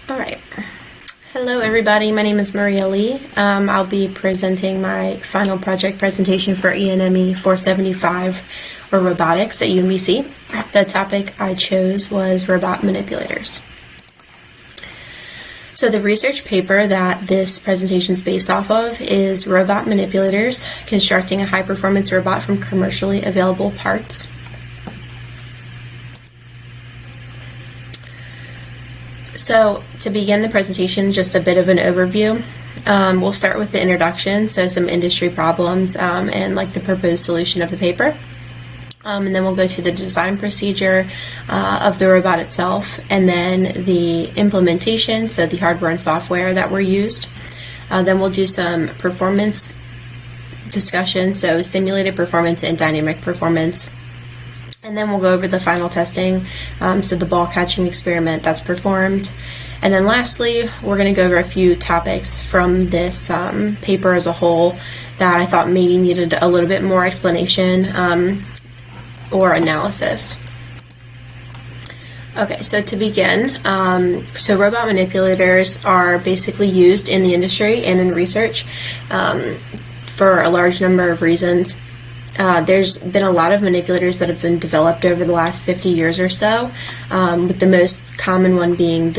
All right. Hello everybody, my name is Maria Lee. I'll be presenting my final project presentation for ENME 475, or robotics at UMBC. The topic I chose was robot manipulators. So the research paper that this presentation is based off of is Robot Manipulators, Constructing a High-Performance Robot from Commercially Available Parts. So to begin the presentation, just a bit of an overview. We'll start with the introduction, so some industry problems and like the proposed solution of the paper. And then we'll go to the design procedure of the robot itself, and then the implementation, so the hardware and software that were used. Then we'll do some performance discussion, so simulated performance and dynamic performance. And then we'll go over the final testing, so the ball catching experiment that's performed. And then lastly, we're going to go over a few topics from this paper as a whole that I thought maybe needed a little bit more explanation or analysis. Okay, so to begin, so robot manipulators are basically used in the industry and in research for a large number of reasons. There's been a lot of manipulators that have been developed over the last 50 years or so, with the most common one being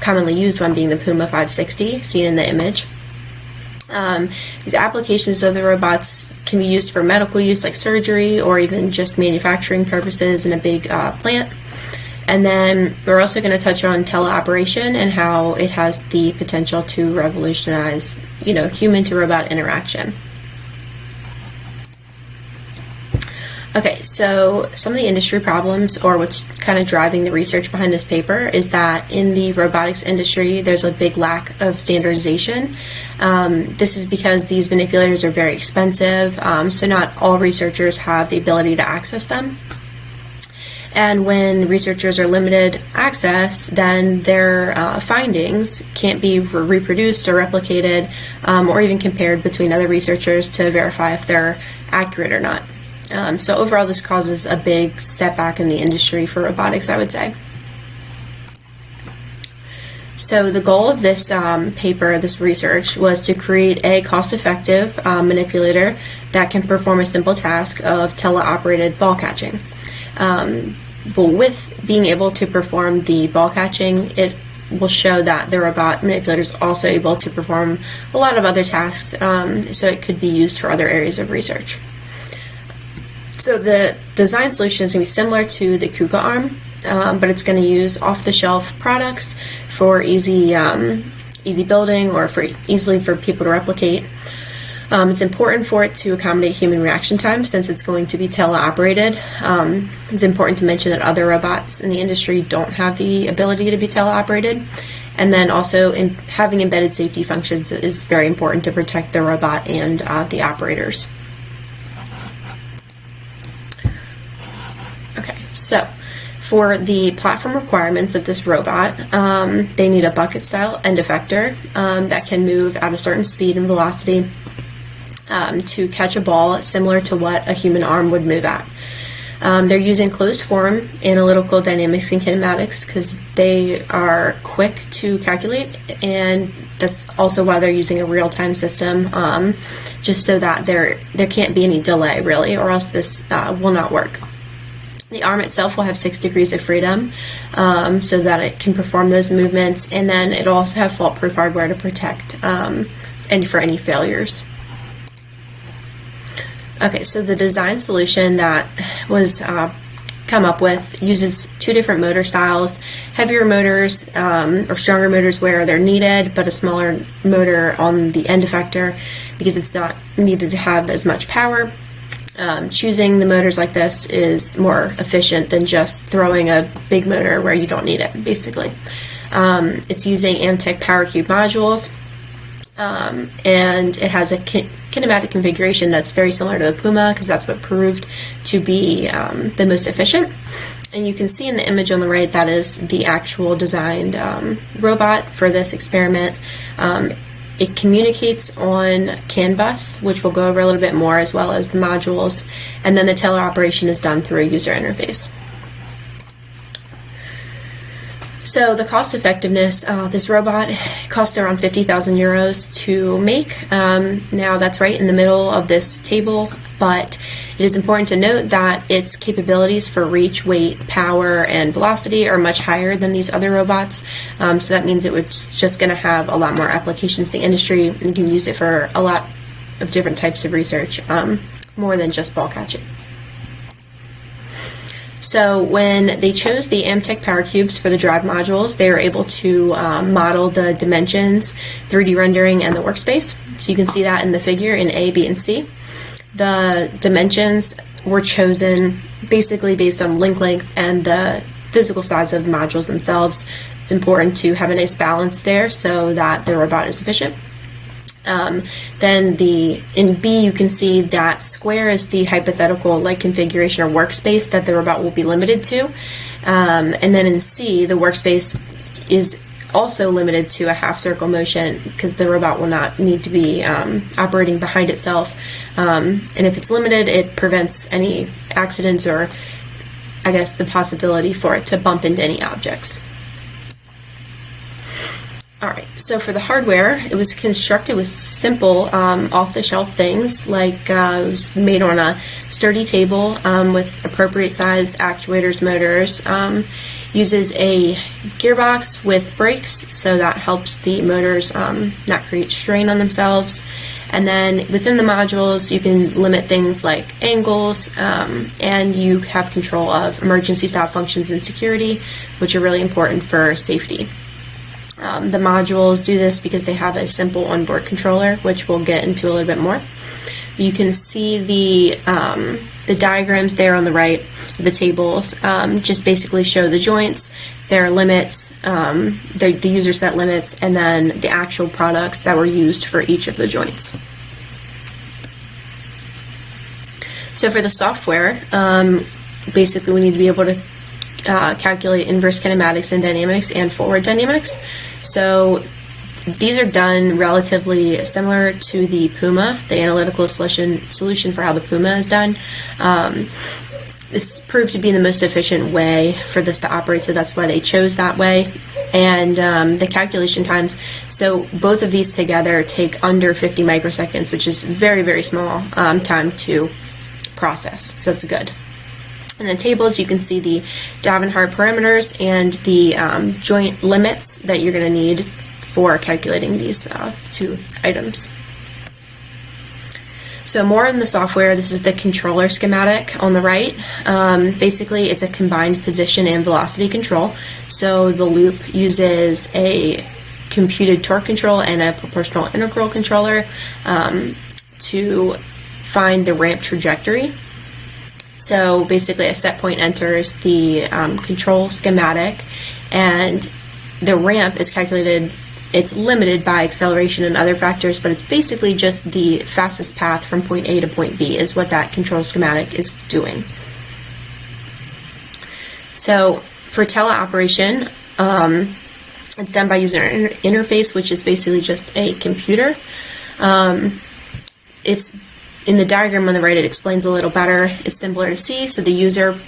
commonly used one being the Puma 560, seen in the image. These applications of the robots can be used for medical use like surgery or even just manufacturing purposes in a big plant. And then we're also going to touch on teleoperation and how it has the potential to revolutionize, human to robot interaction. Okay, so some of the industry problems, or what's kind of driving the research behind this paper, is that in the robotics industry there's a big lack of standardization. This is because these manipulators are very expensive, so not all researchers have the ability to access them. And when researchers are limited access, then their findings can't be reproduced or replicated or even compared between other researchers to verify if they're accurate or not. So overall, this causes a big step back in the industry for robotics, I would say. So the goal of this paper, this research, was to create a cost-effective manipulator that can perform a simple task of teleoperated ball catching. But with being able to perform the ball catching, it will show that the robot manipulator is also able to perform a lot of other tasks, so it could be used for other areas of research. So the design solution is going to be similar to the KUKA arm, but it's going to use off-the-shelf products for easy building or easily for people to replicate. It's important for it to accommodate human reaction time since it's going to be teleoperated. It's important to mention that other robots in the industry don't have the ability to be teleoperated. And then also having embedded safety functions is very important to protect the robot and the operators. Okay, so for the platform requirements of this robot, they need a bucket-style end effector that can move at a certain speed and velocity to catch a ball similar to what a human arm would move at. They're using closed-form analytical dynamics and kinematics because they are quick to calculate, and that's also why they're using a real-time system, just so that there can't be any delay, really, or else this will not work. The arm itself will have 6 degrees of freedom so that it can perform those movements, and then it'll also have fault-proof hardware to protect and for any failures. Okay, so the design solution that was come up with uses 2 different motor styles, heavier motors or stronger motors where they're needed, but a smaller motor on the end effector because it's not needed to have as much power. Choosing the motors like this is more efficient than just throwing a big motor where you don't need it, basically. It's using Amtec PowerCube modules, and it has a kinematic configuration that's very similar to the Puma because that's what proved to be the most efficient. And you can see in the image on the right that is the actual designed robot for this experiment. It communicates on CAN bus, which we'll go over a little bit more, as well as the modules, and then the teleoperation is done through a user interface. So the cost effectiveness, this robot costs around 50,000 euros to make. Now that's right in the middle of this table, but it is important to note that its capabilities for reach, weight, power, and velocity are much higher than these other robots. So that means it's just going to have a lot more applications in the industry, and you can use it for a lot of different types of research, more than just ball catching. So when they chose the Amtec PowerCubes for the drive modules, they were able to model the dimensions, 3D rendering, and the workspace. So you can see that in the figure in A, B, and C. The dimensions were chosen basically based on link length and the physical size of the modules themselves. It's important to have a nice balance there so that the robot is efficient. Then in B, you can see that square is the hypothetical configuration or workspace that the robot will be limited to. And then in C, the workspace is also limited to a half circle motion because the robot will not need to be operating behind itself. And if it's limited, it prevents any accidents or, I guess, the possibility for it to bump into any objects. Alright, so for the hardware, it was constructed with simple off-the-shelf things, like it was made on a sturdy table with appropriate sized actuators, motors, uses a gearbox with brakes, so that helps the motors not create strain on themselves. And then within the modules, you can limit things like angles, and you have control of emergency stop functions and security, which are really important for safety. The modules do this because they have a simple onboard controller, which we'll get into a little bit more. You can see the diagrams there on the right, the tables, just basically show the joints, their limits, the user set limits, and then the actual products that were used for each of the joints. So for the software, basically we need to be able to calculate inverse kinematics and dynamics and forward dynamics. So these are done relatively similar to the Puma, the analytical solution for how the Puma is done. This proved to be the most efficient way for this to operate, so that's why they chose that way. And the calculation times, so both of these together take under 50 microseconds, which is very, very small time to process, so it's good. In the tables, you can see the Davenhart parameters and the joint limits that you're going to need for calculating these two items. So more in the software, this is the controller schematic on the right. Basically, it's a combined position and velocity control. So the loop uses a computed torque control and a proportional integral controller to find the ramp trajectory. So basically a set point enters the control schematic, and the ramp is calculated. It's limited by acceleration and other factors, but it's basically just the fastest path from point A to point B is what that control schematic is doing. So for teleoperation, it's done by using an interface, which is basically just a computer. It's in the diagram on the right, it explains a little better. It's simpler to see, so the user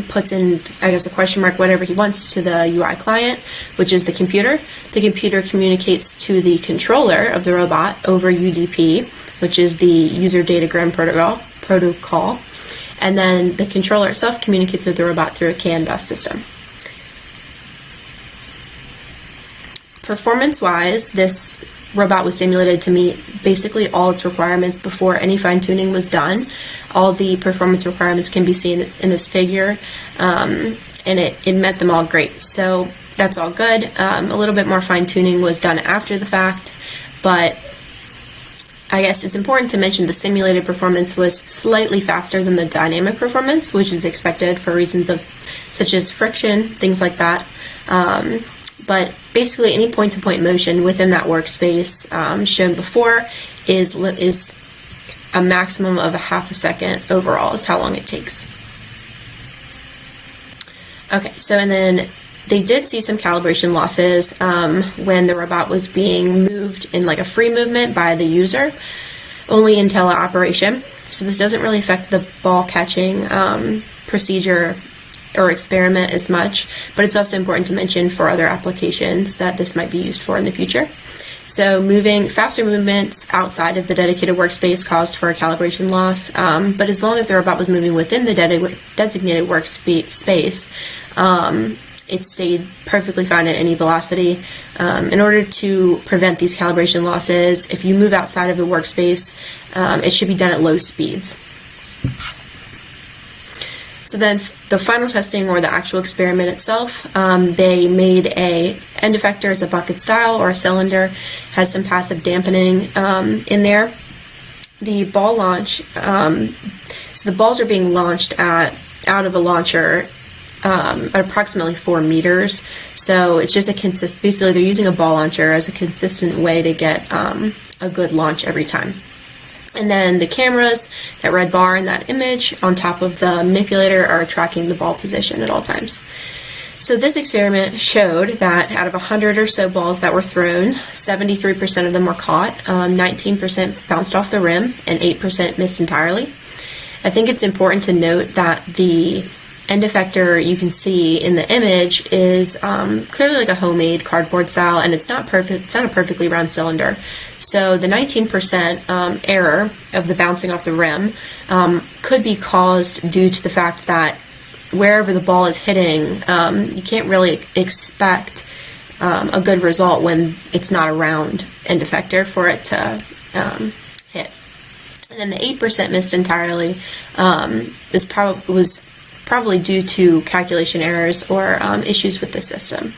puts in, I guess, a question mark, whatever he wants, to the UI client, which is the computer. The computer communicates to the controller of the robot over UDP, which is the user datagram protocol, and then the controller itself communicates with the robot through a CAN bus system. Performance-wise, this robot was simulated to meet basically all its requirements before any fine-tuning was done. All the performance requirements can be seen in this figure, and it met them all great. So that's all good. A little bit more fine-tuning was done after the fact, but I guess it's important to mention the simulated performance was slightly faster than the dynamic performance, which is expected for reasons of such as friction, things like that. But basically any point-to-point motion within that workspace shown before is a maximum of a half a second overall is how long it takes. Okay, so and then they did see some calibration losses when the robot was being moved in like a free movement by the user, only in teleoperation. So this doesn't really affect the ball catching procedure or experiment as much, but it's also important to mention for other applications that this might be used for in the future. So faster movements outside of the dedicated workspace caused for a calibration loss, but as long as the robot was moving within the designated workspace, it stayed perfectly fine at any velocity. In order to prevent these calibration losses, if you move outside of the workspace, it should be done at low speeds. So then the final testing, or the actual experiment itself, they made a end effector. It's a bucket style or a cylinder, has some passive dampening in there. The ball launch, so the balls are being launched out of a launcher at approximately 4 meters. So it's just basically they're using a ball launcher as a consistent way to get a good launch every time. And then the cameras, that red bar in that image on top of the manipulator, are tracking the ball position at all times. So this experiment showed that out of 100 or so balls that were thrown, 73% of them were caught, 19% bounced off the rim, and 8% missed entirely. I think it's important to note that the end effector you can see in the image is clearly like a homemade cardboard style, and it's not perfect. It's not a perfectly round cylinder. So the 19% error of the bouncing off the rim could be caused due to the fact that wherever the ball is hitting, you can't really expect a good result when it's not a round end effector for it to hit. And then the 8% missed entirely was probably due to calculation errors or issues with the system.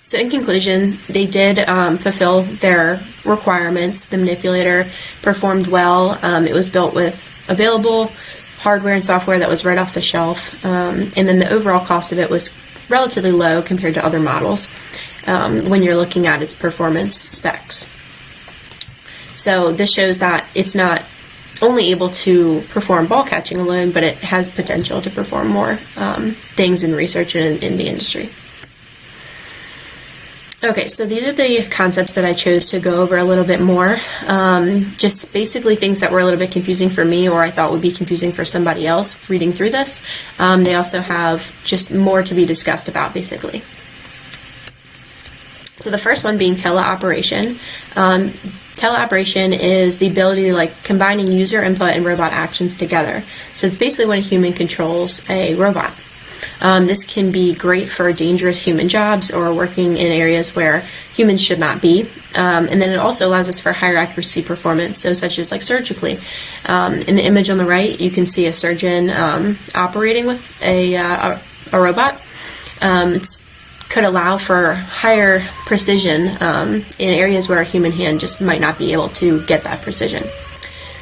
So in conclusion, they did fulfill their requirements. The manipulator performed well. It was built with available hardware and software that was right off the shelf, and then the overall cost of it was relatively low compared to other models when you're looking at its performance specs. So this shows that it's not only able to perform ball catching alone, but it has potential to perform more things in research and in the industry. Okay, so these are the concepts that I chose to go over a little bit more. Just basically things that were a little bit confusing for me, or I thought would be confusing for somebody else reading through this. They also have just more to be discussed about, basically. So the first one being teleoperation. Teleoperation is the ability to combining user input and robot actions together. So it's basically when a human controls a robot. This can be great for dangerous human jobs or working in areas where humans should not be. And then it also allows us for higher accuracy performance, so such as surgically. In the image on the right, you can see a surgeon operating with a robot. It could allow for higher precision in areas where a human hand just might not be able to get that precision.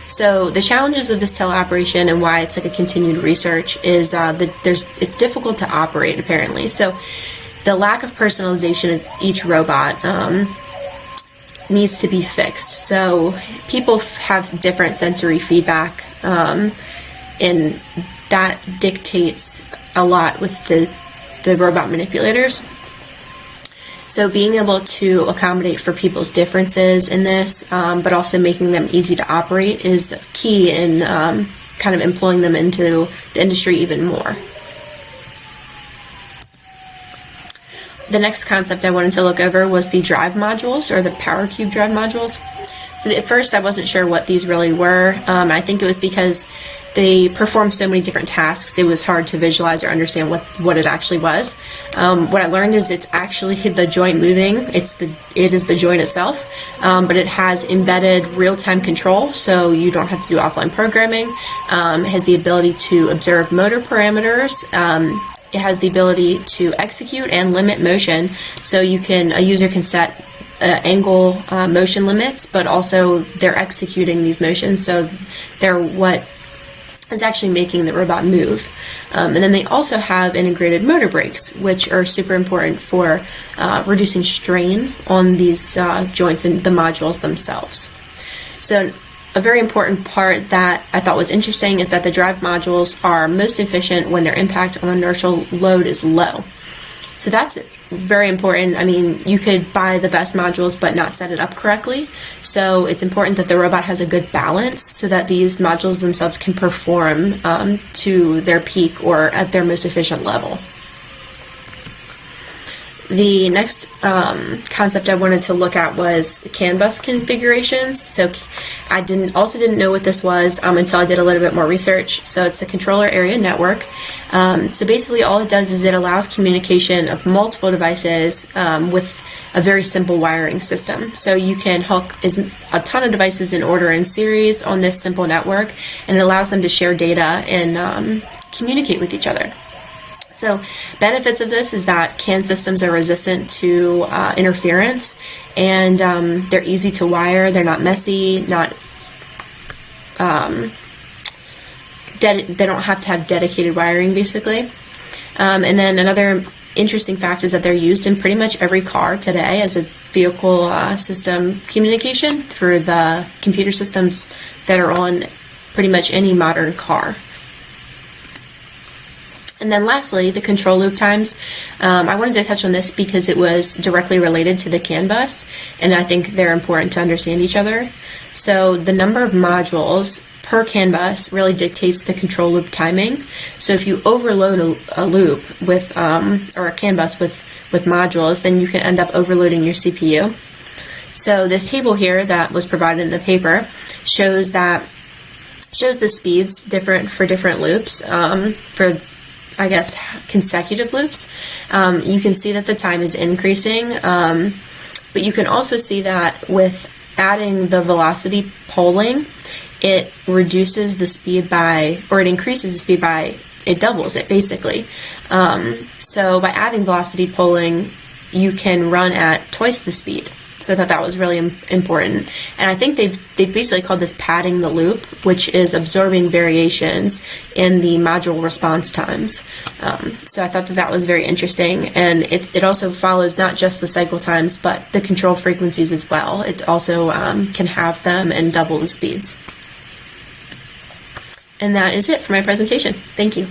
So the challenges of this teleoperation and why it's a continued research is that it's difficult to operate, apparently. So the lack of personalization of each robot needs to be fixed. So people have different sensory feedback, and that dictates a lot with the robot manipulators. So being able to accommodate for people's differences in this, but also making them easy to operate, is key in kind of employing them into the industry even more. The next concept I wanted to look over was the drive modules, or the PowerCube Drive Modules. So at first I wasn't sure what these really were. I think it was because they perform so many different tasks, it was hard to visualize or understand what it actually was. What I learned is it's actually the joint moving. It is the joint itself, but it has embedded real-time control, so you don't have to do offline programming. It has the ability to observe motor parameters. It has the ability to execute and limit motion, so a user can set angle motion limits, but also they're executing these motions, so they're what is actually making the robot move. And then they also have integrated motor brakes, which are super important for reducing strain on these joints and the modules themselves. So a very important part that I thought was interesting is that the drive modules are most efficient when their impact on inertial load is low. So that's very important. I mean, you could buy the best modules but not set it up correctly. So it's important that the robot has a good balance so that these modules themselves can perform to their peak or at their most efficient level. The next concept I wanted to look at was CAN bus configurations. So I also didn't know what this was until I did a little bit more research. So it's the controller area network. So basically all it does is it allows communication of multiple devices with a very simple wiring system. So you can hook a ton of devices in order in series on this simple network, and it allows them to share data and communicate with each other. So benefits of this is that CAN systems are resistant to interference, and they're easy to wire. They're not messy, they don't have to have dedicated wiring, basically. And then another interesting fact is that they're used in pretty much every car today as a vehicle system communication through the computer systems that are on pretty much any modern car. And then lastly, the control loop times. I wanted to touch on this because it was directly related to the CAN bus, and I think they're important to understand each other. So the number of modules per CAN bus really dictates the control loop timing. So if you overload a loop with, or a CAN bus with modules, then you can end up overloading your CPU. So this table here that was provided in the paper shows the speeds different for different loops. For I guess consecutive loops, you can see that the time is increasing, but you can also see that with adding the velocity polling, it reduces the speed by, or it increases the speed by, it doubles it basically. So by adding velocity polling, you can run at twice the speed. So that was really important. And I think they've basically called this padding the loop, which is absorbing variations in the module response times. So I thought that was very interesting. And it also follows not just the cycle times, but the control frequencies as well. It also can halve them and double the speeds. And that is it for my presentation. Thank you.